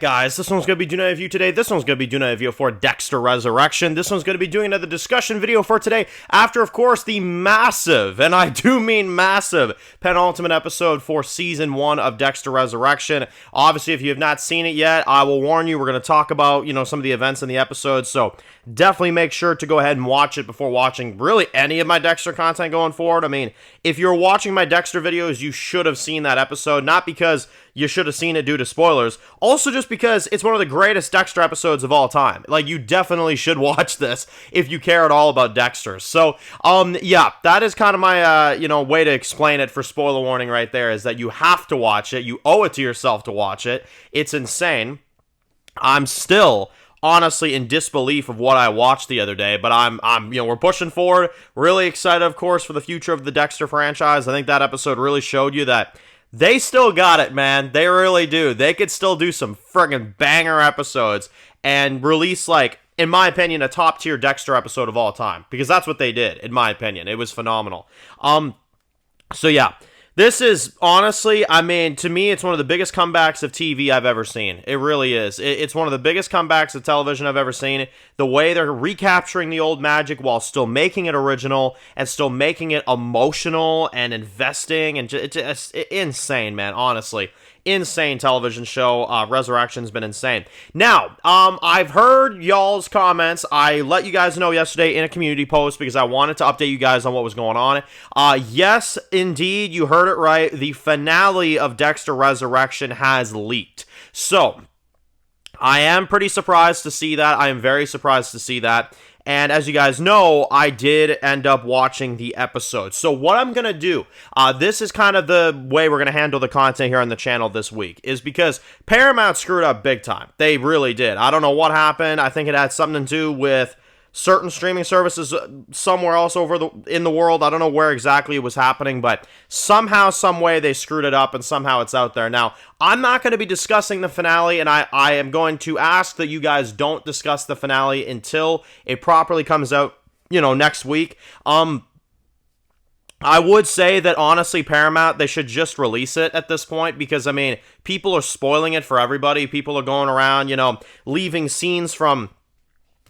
guys, this one's going to be doing a review today. This one's going to be doing a review for Dexter Resurrection. This one's going to be doing another discussion video for today after, of course, the massive, and I do mean massive, penultimate episode for Season 1 of Dexter Resurrection. Obviously, if you have not seen it yet, I will warn you, we're going to talk about, some of the events in the episode, so definitely make sure to go ahead and watch it before watching really any of my Dexter content going forward. I mean, if you're watching my Dexter videos, you should have seen that episode, not because you should have seen it due to spoilers, also just because it's one of the greatest Dexter episodes of all time. Like, you definitely should watch this if you care at all about Dexter. So, yeah, that is kind of my, way to explain it for spoiler warning right there, is that you have to watch it. You owe it to yourself to watch it. It's insane. I'm still honestly in disbelief of what I watched the other day, but we're pushing forward. Really excited, of course, for the future of the Dexter franchise. I think that episode really showed you that they still got it, man. They really do. They could still do some friggin' banger episodes and release, in my opinion, a top-tier Dexter episode of all time. Because that's what they did, in my opinion. It was phenomenal. So yeah. This is, honestly, to me, it's one of the biggest comebacks of TV I've ever seen. It really is. It's one of the biggest comebacks of television I've ever seen. The way they're recapturing the old magic while still making it original and still making it emotional and investing. And it's insane, man, honestly. Insane television show. Resurrection's been insane. Now, I've heard y'all's comments. I let you guys know yesterday in a community post because I wanted to update you guys on what was going on. Yes, indeed, you heard it right. The finale of Dexter Resurrection has leaked. So, I am pretty surprised to see that. I am very surprised to see that. And as you guys know, I did end up watching the episode. So what I'm going to do, this is kind of the way we're going to handle the content here on the channel this week, is because Paramount screwed up big time. They really did. I don't know what happened. I think it had something to do with certain streaming services somewhere else in the world. I don't know where exactly it was happening, but somehow, some way they screwed it up and somehow it's out there. Now, I'm not going to be discussing the finale, and I am going to ask that you guys don't discuss the finale until it properly comes out, next week. I would say that, honestly, Paramount, they should just release it at this point because, people are spoiling it for everybody. People are going around, leaving scenes from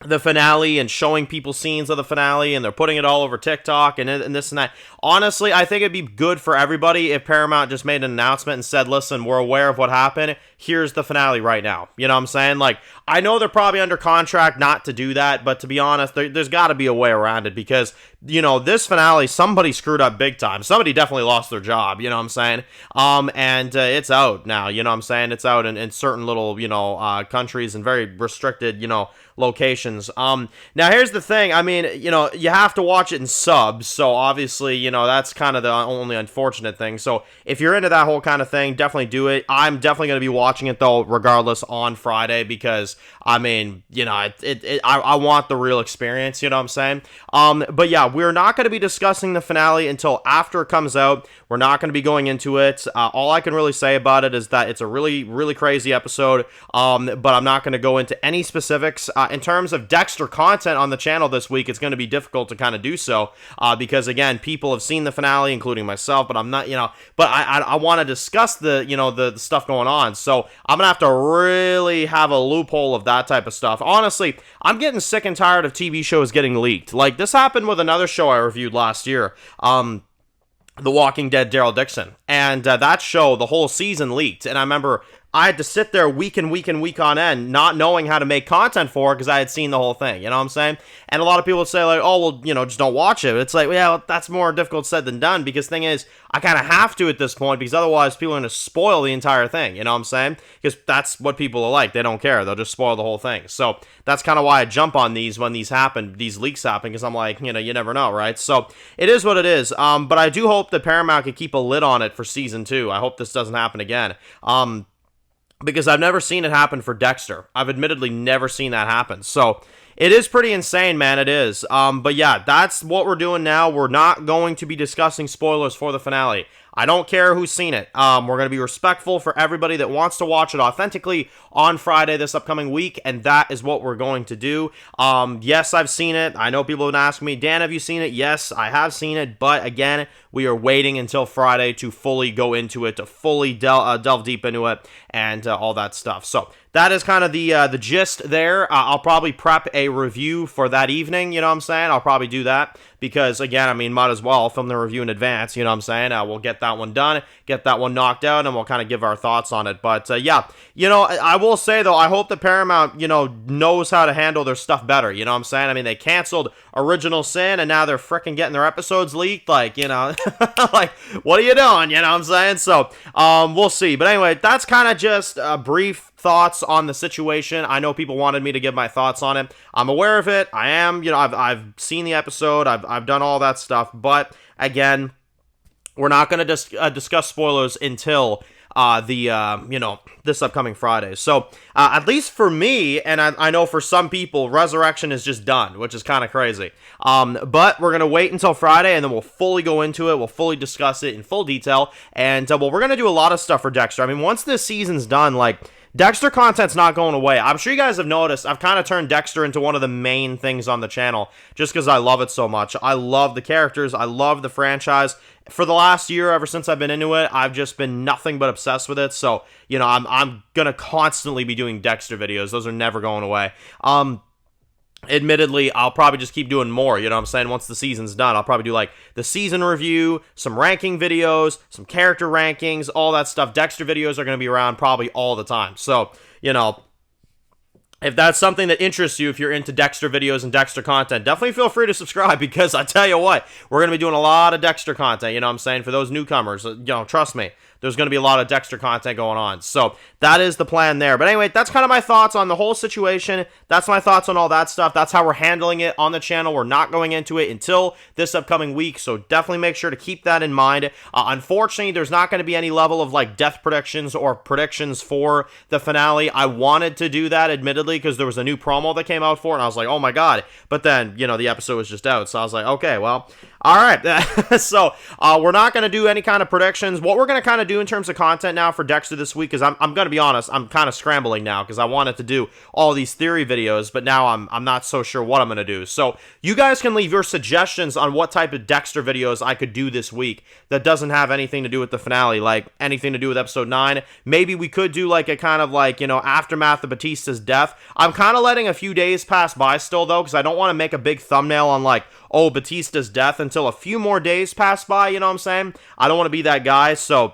the finale and showing people scenes of the finale, and they're putting it all over TikTok and this and that. Honestly, I think it'd be good for everybody if Paramount just made an announcement and said, listen, we're aware of what happened. Here's the finale right now. You know what I'm saying? I know they're probably under contract not to do that, but to be honest, there's got to be a way around it because, this finale, somebody screwed up big time. Somebody definitely lost their job, you know what I'm saying? And it's out now, you know what I'm saying? It's out in certain little, countries and very restricted, locations. Now here's the thing. You have to watch it in subs, so obviously, that's kind of the only unfortunate thing. So if you're into that whole kind of thing, definitely do it. I'm definitely going to be watching it though, regardless, on Friday because I want the real experience, you know what I'm saying? But yeah, we're not going to be discussing the finale until after it comes out. We're not going to be going into it. All I can really say about it is that it's a really, really crazy episode, but I'm not going to go into any specifics. In terms of Dexter content on the channel this week, it's going to be difficult to kind of do so, because again, people have seen the finale, including myself, but I'm not, but I want to discuss the stuff going on, so I'm going to have to really have a loophole of that type of stuff. Honestly, I'm getting sick and tired of TV shows getting leaked. This happened with another show I reviewed last year, The Walking Dead Daryl Dixon, and that show, the whole season leaked, and I remember I had to sit there week and week and week on end not knowing how to make content for it because I had seen the whole thing, you know what I'm saying? And a lot of people would say, just don't watch it. It's that's more difficult said than done because thing is, I kind of have to at this point because otherwise people are going to spoil the entire thing, you know what I'm saying? Because that's what people are like. They don't care. They'll just spoil the whole thing. So that's kind of why I jump on these when these leaks happen, because I'm like, you never know, right? So it is what it is. But I do hope that Paramount can keep a lid on it for season 2. I hope this doesn't happen again. Because I've never seen it happen for Dexter. I've admittedly never seen that happen. So it is pretty insane, man. It is. But yeah, that's what we're doing now. We're not going to be discussing spoilers for the finale. I don't care who's seen it. We're going to be respectful for everybody that wants to watch it authentically on Friday this upcoming week, and that is what we're going to do. Yes, I've seen it. I know people have been asking me, Dan, have you seen it? Yes, I have seen it, but again, we are waiting until Friday to fully go into it, to fully delve deep into it, and all that stuff. So that is kind of the gist there. I'll probably prep a review for that evening, you know what I'm saying? I'll probably do that because, again, I mean, might as well film the review in advance, you know what I'm saying? We'll get that one done, get that one knocked out, and we'll kind of give our thoughts on it. But, yeah, you know, I will say, though, I hope that Paramount, you know, knows how to handle their stuff better, you know what I'm saying? I mean, they canceled Original Sin, and now they're freaking getting their episodes leaked, like, you know, like, what are you doing, you know what I'm saying? So, we'll see. But anyway, that's kind of just brief thoughts on the situation. I know people wanted me to give my thoughts on it. I'm aware of it. I am, you know, I've seen the episode. I've done all that stuff. But again, we're not going to discuss spoilers until you know, this upcoming Friday. So at least for me, and I know for some people, Resurrection is just done, which is kind of crazy. But we're going to wait until Friday, and then we'll fully go into it. We'll fully discuss it in full detail. And, well, we're going to do a lot of stuff for Dexter. I mean, once this season's done, like, Dexter content's not going away. I'm sure you guys have noticed, I've kind of turned Dexter into one of the main things on the channel, just because I love it so much. I love the characters. I love the franchise. For the last year, ever since I've been into it, I've just been nothing but obsessed with it. So, you know, I'm going to constantly be doing Dexter videos. Those are never going away. Admittedly, I'll probably just keep doing more, you know what I'm saying? Once the season's done, I'll probably do, like, the season review, some ranking videos, some character rankings, all that stuff. Dexter videos are going to be around probably all the time. So, you know, if that's something that interests you, if you're into Dexter videos and Dexter content, definitely feel free to subscribe, because I tell you what, we're going to be doing a lot of Dexter content, you know what I'm saying? For those newcomers, you know, trust me, there's going to be a lot of Dexter content going on. So that is the plan there. But anyway, that's kind of my thoughts on the whole situation. That's my thoughts on all that stuff. That's how we're handling it on the channel. We're not going into it until this upcoming week. So definitely make sure to keep that in mind. Unfortunately, there's not going to be any level of like death predictions or predictions for the finale. I wanted to do that, admittedly, because there was a new promo that came out for it. And I was like, oh my God. But then, you know, the episode was just out. So I was like, okay, well, all right. So we're not going to do any kind of predictions. What we're going to kind of do in terms of content now for Dexter this week is I'm going to be honest, I'm kind of scrambling now because I wanted to do all these theory videos, but now I'm not so sure what I'm going to do. So you guys can leave your suggestions on what type of Dexter videos I could do this week that doesn't have anything to do with the finale, like anything to do with episode 9. Maybe we could do like a kind of like, you know, aftermath of Batista's death. I'm kind of letting a few days pass by still though, because I don't want to make a big thumbnail on like, oh, Batista's death until a few more days pass by, you know what I'm saying? I don't want to be that guy, so,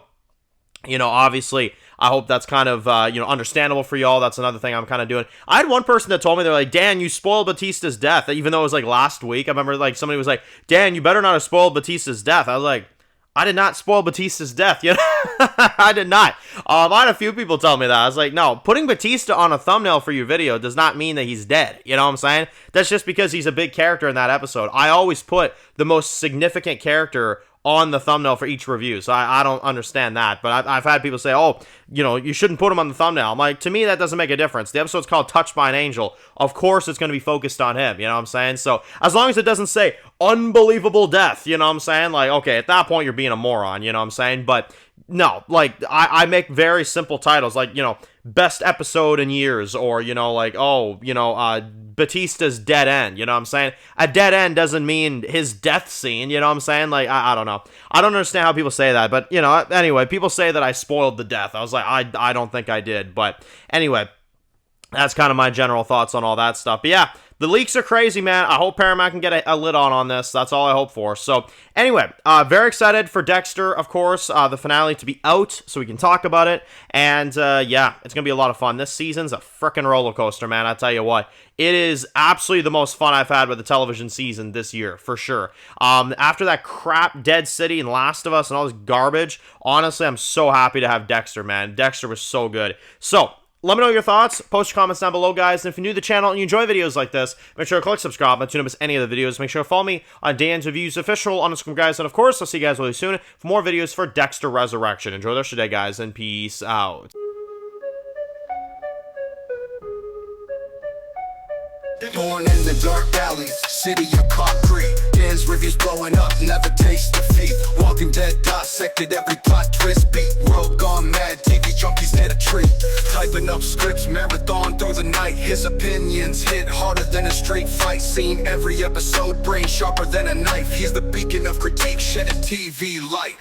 you know, obviously, I hope that's kind of, you know, understandable for y'all. That's another thing I'm kind of doing. I had one person that told me, they're like, Dan, you spoiled Batista's death, even though it was like last week. I remember like somebody was like, Dan, you better not have spoiled Batista's death. I was like, I did not spoil Batista's death, you know? I did not. I had a few people tell me that. I was like, no, putting Batista on a thumbnail for your video does not mean that he's dead. You know what I'm saying? That's just because he's a big character in that episode. I always put the most significant character on the thumbnail for each review, so I don't understand that, but I've had people say, oh, you know, you shouldn't put him on the thumbnail. I'm like, to me, that doesn't make a difference. The episode's called Touched by an Angel. Of course it's going to be focused on him, you know what I'm saying? So, as long as it doesn't say, unbelievable death, you know what I'm saying? Like, okay, at that point, you're being a moron, you know what I'm saying? But, no, like, I make very simple titles, like, you know, best episode in years, or, you know, like, oh, you know, Batista's dead end, you know what I'm saying? A dead end doesn't mean his death scene, you know what I'm saying? Like, I don't know. I don't understand how people say that, but, you know, anyway, people say that I spoiled the death. I was like, I don't think I did, but anyway, that's kind of my general thoughts on all that stuff. But yeah, the leaks are crazy, man. I hope Paramount can get a lid on this. That's all I hope for. So, anyway, very excited for Dexter, of course, the finale to be out so we can talk about it. And, yeah, it's going to be a lot of fun. This season's a freaking roller coaster, man. I tell you what. It is absolutely the most fun I've had with a television season this year, for sure. After that crap Dead City and Last of Us and all this garbage, honestly, I'm so happy to have Dexter, man. Dexter was so good. So, let me know your thoughts. Post your comments down below, guys. And if you're new to the channel and you enjoy videos like this, make sure to click subscribe so you don't miss any of the videos. Make sure to follow me on Dan's Reviews Official on Instagram, guys. And of course, I'll see you guys really soon for more videos for Dexter Resurrection. Enjoy the rest of your day, guys, and peace out. Born in the dark alleys, city of concrete. Dan's reviews blowing up, never taste defeat. Walking Dead dissected every plot twist beat. World gone mad, TV junkies hit a treat. Typing up scripts, marathon through the night. His opinions hit harder than a street fight scene. Every episode, brain sharper than a knife. He's the beacon of critique, shedding TV light.